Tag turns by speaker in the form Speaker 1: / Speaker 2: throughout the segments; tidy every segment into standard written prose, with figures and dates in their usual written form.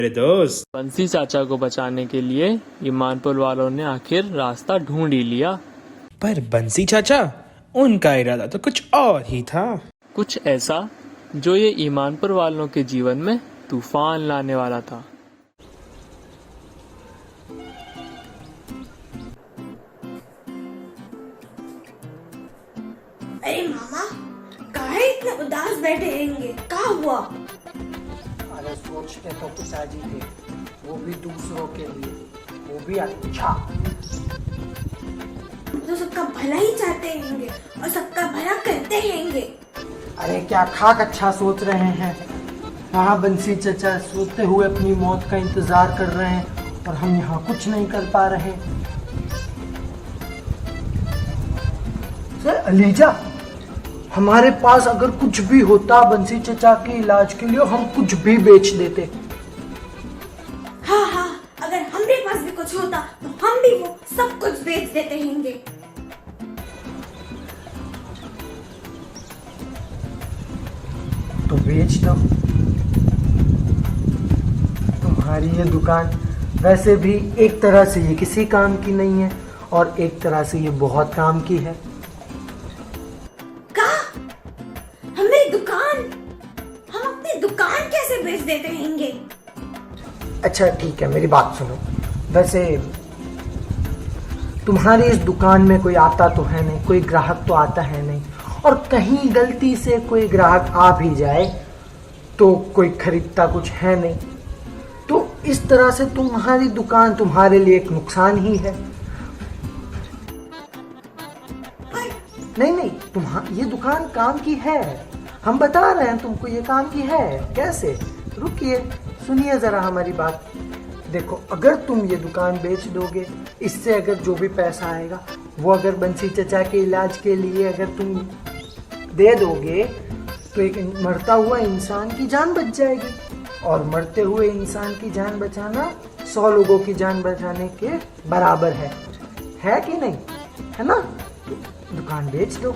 Speaker 1: मेरे दोस्त।
Speaker 2: बंसी चाचा को बचाने के लिए ईमानपुर वालों ने आखिर रास्ता ढूंढ ही लिया।
Speaker 1: पर बंसी चाचा, उनका इरादा तो कुछ और ही था।
Speaker 2: कुछ ऐसा जो ये ईमानपुर वालों के जीवन में तूफान लाने वाला था।
Speaker 3: अरे मामा, काहे इतने उदास बैठे रहेंगे? क्या हुआ?
Speaker 4: अरे सोचते तो कुछ आज ही थे, वो भी दूसरों के लिए, वो भी अच्छा।
Speaker 3: तो सबका भला ही चाहते रहेंगे और सबका भला करते रहेंगे।
Speaker 4: अरे क्या खाक अच्छा सोच रहे हैं। हाँ बंसी चचा, सोते हुए अपनी मौत का इंतजार कर रहे हैं और हम यहाँ कुछ नहीं कर पा रहे। सर अलीजा, हमारे पास अगर कुछ भी होता बंसी चचा के इलाज के लिए, हम कुछ भी बेच देते।
Speaker 3: हाँ हाँ, अगर हमारे पास भी कुछ होता तो हम भी वो सब कुछ बेच देते रहेंगे।
Speaker 4: तो बेच दो। तुम्हारी ये दुकान वैसे भी एक तरह से ये किसी काम की नहीं है और एक तरह से ये बहुत काम की है।
Speaker 3: हमारी दुकान, हम अपनी दुकान कैसे बेच देते रहेंगे?
Speaker 4: अच्छा ठीक है, मेरी बात सुनो। वैसे तुम्हारी इस दुकान में कोई आता तो है नहीं, कोई ग्राहक तो आता है नहीं, और कहीं गलती से कोई ग्राहक आ भी जाए तो कोई खरीदता कुछ है नहीं। तो इस तरह से तुम्हारी दुकान तुम्हारे लिए एक नुकसान ही है। नहीं नहीं, ये दुकान काम की है, हम बता रहे हैं तुमको, ये काम की है। कैसे? रुकिए, सुनिए जरा हमारी बात। देखो, अगर तुम ये दुकान बेच दोगे, इससे अगर जो भी पैसा आएगा वो अगर बंसी चचा के इलाज के लिए अगर तुम दे दोगे तो एक मरता हुआ इंसान की जान बच जाएगी, और मरते हुए इंसान की जान बचाना 100 लोगों की जान बचाने के बराबर है कि नहीं? है ना? दुकान बेच दो,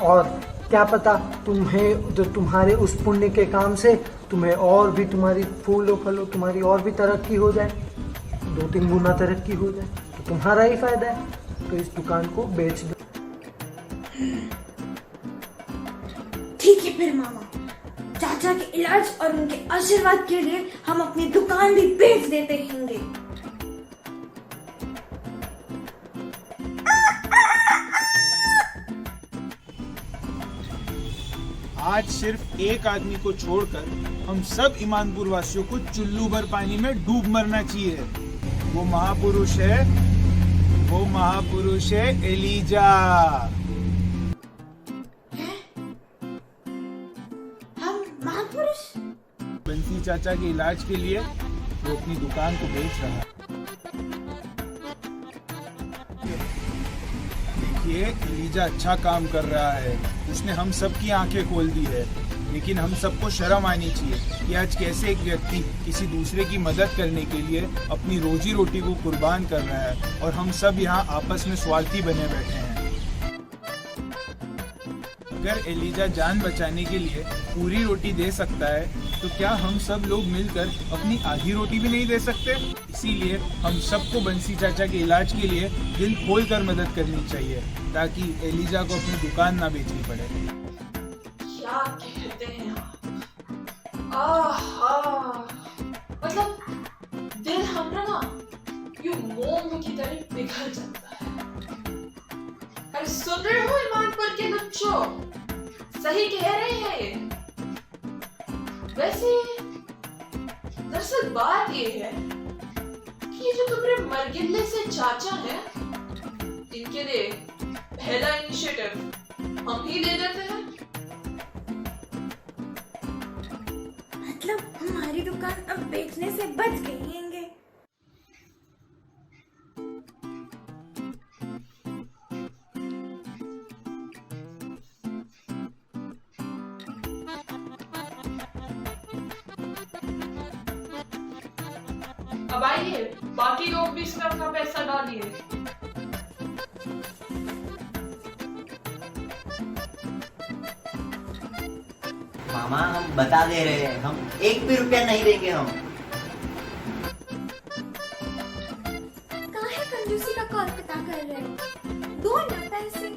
Speaker 4: और क्या पता तुम्हारे उस पुण्य के काम से तुम्हें और भी, तुम्हारी फूलों फलों तुम्हारी और भी तरक्की हो जाए, 2-3 गुना तरक्की हो जाए, तो तुम्हारा ही फायदा है। तो इस दुकान को बेच दो।
Speaker 3: ठीक है फिर मामा, चाचा के इलाज और उनके आशीर्वाद के लिए हम अपनी दुकान भी बेच देते रहेंगे।
Speaker 5: आज सिर्फ एक आदमी को छोड़कर हम सब ईमानपुर वासियों को चुल्लू भर पानी में डूब मरना चाहिए। वो महापुरुष है एलिजा।
Speaker 3: हम महापुरुष?
Speaker 5: बंसी चाचा के इलाज के लिए वो अपनी दुकान को बेच रहा है। देखिए, एलिजा अच्छा काम कर रहा है, उसने हम सबकी आंखें खोल दी है, लेकिन हम सबको शर्म आनी चाहिए कि आज कैसे एक व्यक्ति किसी दूसरे की मदद करने के लिए अपनी रोजी रोटी को कुर्बान कर रहा है, और हम सब यहाँ आपस में स्वार्थी बने बैठे हैं। अगर एलिजा जान बचाने के लिए पूरी रोटी दे सकता है, तो क्या हम सब लोग मिलकर अपनी आधी रोटी भी नहीं दे सकते? इसीलिए हम सबको बंसी चाचा के इलाज के लिए दिल खोल कर मदद करनी चाहिए, ताकि एलिजा को अपनी दुकान ना बेचनी पड़े।
Speaker 6: क्या कहते हैं आप? मतलब दिल हमरा ना यूं मोम की तरह पिघल जाता है। अरे सुन रहे हो ईमानपुर के बच्चों, सही कह रहे हैं ये। वैसे दरअसल बात ये है कि ये जो तुम्हारे मरगिल्ले से चाचा हैं, इनके लिए पहला इनिशिएटिव हम ही ले लेते हैं।
Speaker 3: मतलब हमारी दुकान अब बेचने से बच गई है।
Speaker 6: अब आइए, बाकी लोग भी इसमें अपना पैसा डालिए।
Speaker 7: मामा हम बता दे रहे हैं, हम एक भी रुपया नहीं देंगे हम।
Speaker 3: काहे कंजूसी का कोलकाता कर रहे हो? दो ना पैसे।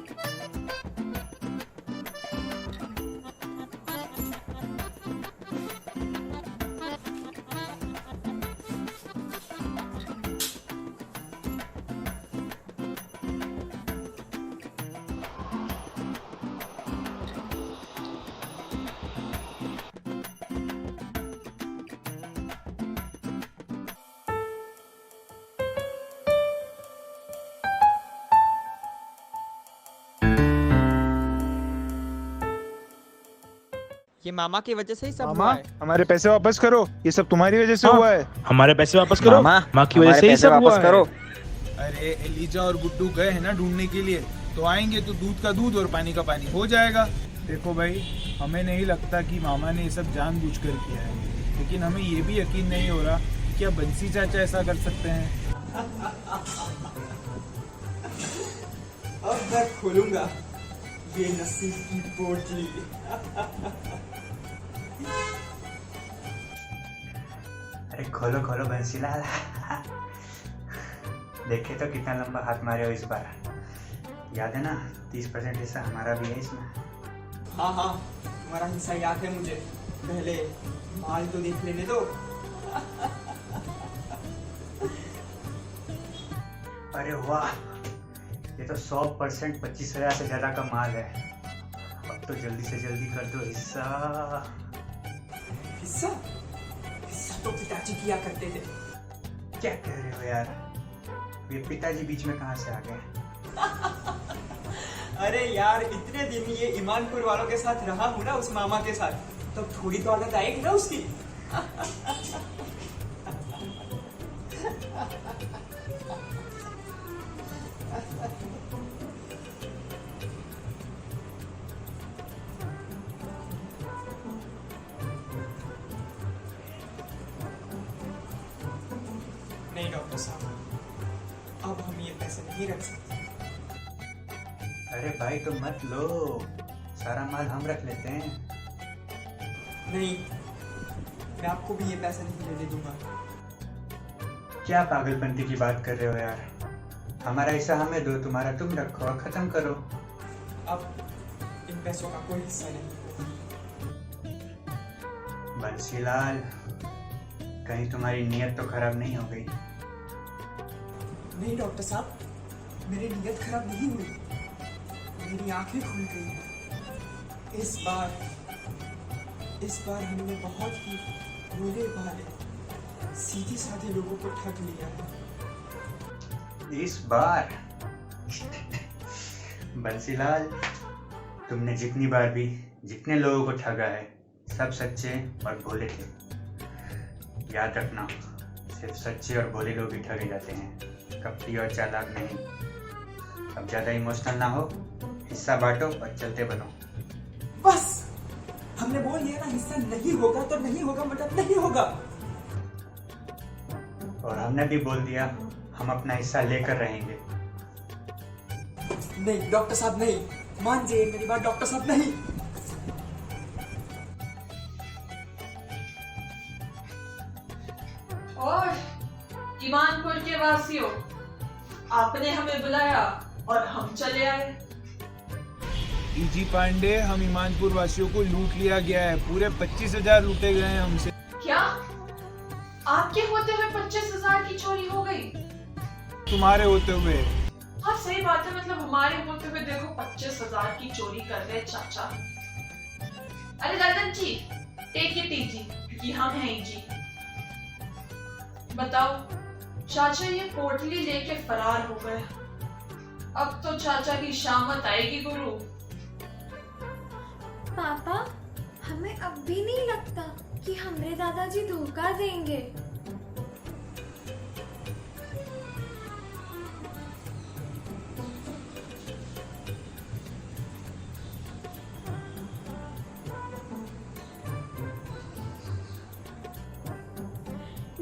Speaker 8: ये मामा की वजह से ही सब
Speaker 5: मामा
Speaker 8: हुआ है।
Speaker 5: हमारे पैसे वापस करो, ये सब तुम्हारी वजह से हुआ है।
Speaker 1: हमारे पैसे वापस करो।
Speaker 8: मामा,
Speaker 1: माँ की वजह
Speaker 8: हमारे
Speaker 1: से ही
Speaker 8: पैसे
Speaker 1: सब हुआ
Speaker 8: वापस करो।
Speaker 1: है।
Speaker 5: अरे एलिजा और गुड्डू गए हैं ना ढूंढने के लिए, तो आएंगे तो दूध का दूध और पानी का पानी हो जाएगा। देखो भाई, हमें नहीं लगता कि मामा ने ये सब जानबूझकर किया है, लेकिन हमें ये भी यकीन नहीं हो रहा कि क्या बंसी चाचा ऐसा कर सकते हैं।
Speaker 8: अब मैं खोलूंगा ये नसीब की पोटली।
Speaker 9: अरे खोलो खोलो बंसीलाल। देखे तो कितना लंबा हाथ मारे हो इस बार। याद है ना 30% हिस्सा हमारा भी है इसमें।
Speaker 8: हाँ हाँ, तुम्हारा हिस्सा याद है मुझे। पहले माल तो देख लेने दो।
Speaker 9: अरे वाह, ये तो 100% 25,000 से ज्यादा का माल है। अब तो जल्दी से जल्दी कर दो हिस्सा।
Speaker 8: हिस्सा? हिस्सा तो पिताजी किया करते थे।
Speaker 9: क्या कह रहे हो यार, ये पिताजी बीच में कहाँ से आ गए?
Speaker 8: अरे यार, इतने दिन ये ईमानपुर वालों के साथ रहा हूँ ना, उस मामा के साथ, तो थोड़ी तो आदत आएगी ना उसकी। नहीं डॉक्टर साहब, अब हम ये पैसे नहीं रख सकते।
Speaker 9: अरे भाई तो मत लो, सारा माल हम रख लेते हैं।
Speaker 8: नहीं, मैं आपको भी ये पैसे नहीं लेने दूंगा।
Speaker 9: क्या पागलपंती की बात कर रहे हो यार। हमारा हिस्सा हमें दो, तुम्हारा तुम रखो और खत्म करो।
Speaker 8: अब इन पैसों का कोई हिस्सा नहीं।
Speaker 9: बंसीलाल, कहीं तुम्हारी नीयत तो खराब नहीं हो गई?
Speaker 8: नहीं डॉक्टर साहब, मेरी नीयत खराब नहीं हुई, मेरी आंखें खुल गई। इस बार हमने बहुत ही भोले भाले सीधे साधे लोगों को ठग लिया है।
Speaker 9: इस बार बंसीलाल, तुमने जितनी बार भी जितने लोगों को ठगा है, सब सच्चे और भोले थे। याद रखना, सिर्फ सच्चे और भोले लोग ही ठगे जाते हैं, कपटी और चालाक नहीं। अब ज्यादा इमोशनल ना हो, हिस्सा बांटो और चलते बनो।
Speaker 8: बस, हमने बोल दिया ना, हिस्सा नहीं होगा तो नहीं होगा, मतलब नहीं होगा।
Speaker 9: और हमने भी बोल दिया, हम अपना हिस्सा लेकर रहेंगे।
Speaker 8: नहीं डॉक्टर साहब नहीं, मान जाइए मेरी बात डॉक्टर साहब, नहीं।
Speaker 6: और ईमानपुर के वासियों, आपने हमें बुलाया और हम चले आए।
Speaker 5: ईजी पांडे, हम ईमानपुर वासियों को लूट लिया गया है। पूरे 25,000 लूटे गए हैं हमसे।
Speaker 6: क्या आपके होते हुए 25,000 की चोरी हो गई?
Speaker 5: तुम्हारे होते हुए।
Speaker 6: हाँ सही बात है, मतलब हमारे होते हुए देखो 25,000 की चोरी कर रहे चाचा। अरे दादा जी, टेक इट इजी, क्योंकि हम हैं जी। बताओ चाचा, ये पोटली लेके फरार हो गए। अब तो चाचा की शामत आएगी गुरु।
Speaker 3: पापा, हमें अब भी नहीं लगता कि हमरे दादाजी धोखा देंगे।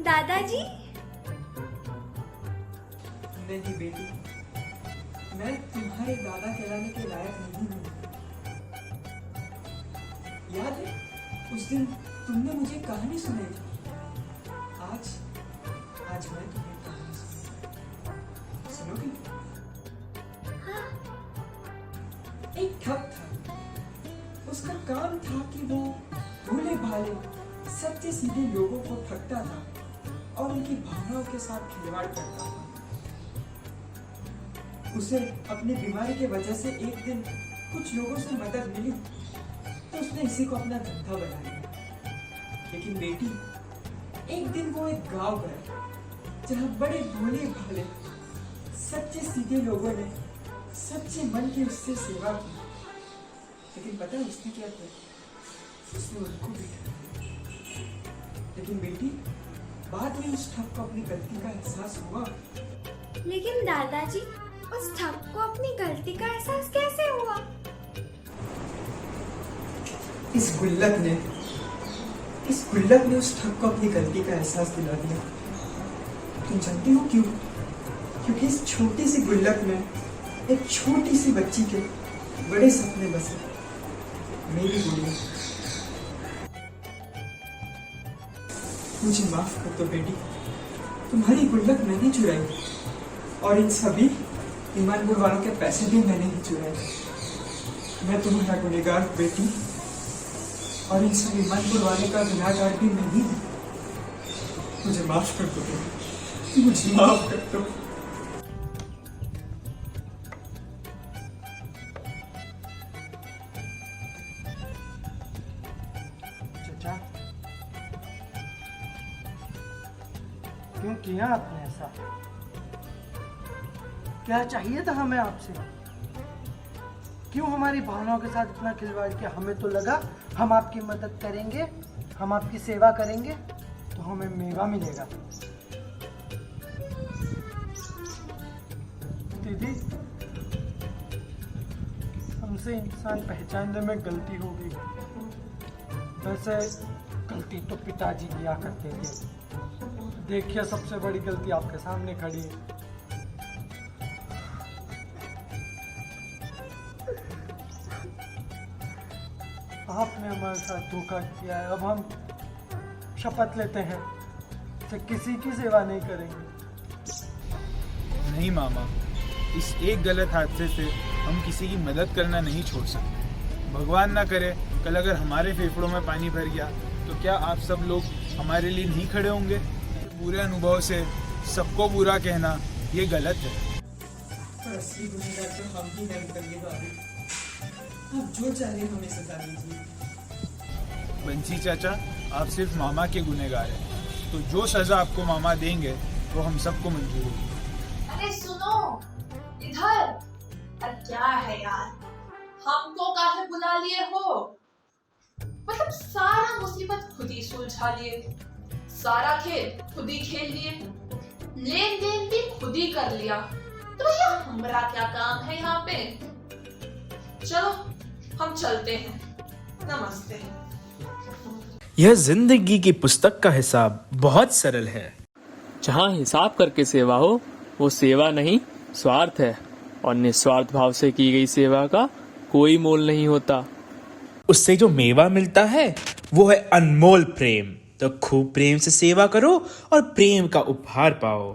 Speaker 3: दादाजी,
Speaker 8: नहीं बेटी, मैं तुम्हारे दादा कहलाने के लायक नहीं हूँ। याद है उस दिन तुमने मुझे कहानी सुनाई थी। आज मैं तुम्हें कहानी सुनाऊंगा। सुनोगी? एक ठग था। उसका काम था कि वो भोले भाले सच्चे सीधे लोगों को ठगता था और उनकी भावनाओं के साथ खिलवाड़ करता था। उसे अपनी बीमारी की वजह से एक दिन कुछ लोगों से मदद मिली तो उसने इसी को अपना धंधा बना लिया। लेकिन बेटी, एक दिन वो एक गांव गया जहां बड़े भोले भाले सच्चे सीधे लोगों ने सच्चे मन की उससे सेवा की। लेकिन पता है उसने क्या किया? उसने उनको भी ठगा। लेकिन बेटी, बाद में उस ठग को अपनी गलती का एहसास हुआ।
Speaker 3: लेकिन दादाजी, उस ठग को अपनी गलती का एहसास कैसे हुआ?
Speaker 8: इस गुल्लक ने उस ठग को अपनी गलती का एहसास दिला दिया। तुम जानती हो क्यों? क्योंकि इस छोटी सी गुल्लक में एक छोटी सी बच्ची के बड़े सपने बसे। मेरी गुड़िया, मुझे माफ कर दो बेटी, तुम्हारी गुल्लक मैंने चुराई और इन सभी ईमानपुर वालों के पैसे भी मैंने ही चुराए। मैं तुम्हारा गुनहगार बेटी, और इन सब ईमानपुर वाले का गुनहगार भी मैं ही हूँ। मुझे माफ कर दो बेटी, मुझे माफ कर दो।
Speaker 4: चाचा, क्यों किया आपने ऐसा? क्या चाहिए था हमें आपसे? क्यों हमारी भावनाओं के साथ इतना खिलवाड़ किया? हमें तो लगा हम आपकी मदद करेंगे, हम आपकी सेवा करेंगे तो हमें मेवा मिलेगा। दीदी, हमसे इंसान पहचानने में गलती हो गई। वैसे गलती तो पिताजी किया करते थे। देखिए, सबसे बड़ी गलती आपके सामने खड़ी है। आपने हमारे साथ धोखा किया है। अब हम शपथ लेते हैं कि किसी की सेवा नहीं करेंगे।
Speaker 5: नहीं मामा, इस एक गलत हादसे से हम किसी की मदद करना नहीं छोड़ सकते। भगवान ना करे कल अगर हमारे फेफड़ों में पानी भर गया तो क्या आप सब लोग हमारे लिए नहीं खड़े होंगे? बुरे अनुभव से सबको बुरा कहना ये गलत है।
Speaker 8: पर असली गुनहगार तो हम ही हैं अंकल भाभी। आप जो चाहे हमें सजा दीजिए।
Speaker 5: बंसी चाचा, आप सिर्फ मामा के गुनहगार हैं, तो जो सजा आपको मामा देंगे वो हम सबको मंजूर होगी।
Speaker 6: अरे सुनो, इधर। अरे क्या है यार, हमको काहे बुला लिए हो? मतलब सारा मुसीबत खुद ही सुलझा लिए, सारा खेल खुद ही खेल लिए, लेन देन भी खुद ही कर लिया, तो भैया हमारा क्या काम है यहाँ पे? चलो हम चलते हैं। नमस्ते।
Speaker 1: यह जिंदगी की पुस्तक का हिसाब बहुत सरल है।
Speaker 2: जहाँ हिसाब करके सेवा हो वो सेवा नहीं, स्वार्थ है। और निस्वार्थ भाव से की गई सेवा का कोई मोल नहीं होता।
Speaker 1: उससे जो मेवा मिलता है वो है अनमोल प्रेम। तो खूब प्रेम से सेवा करो और प्रेम का उपहार पाओ।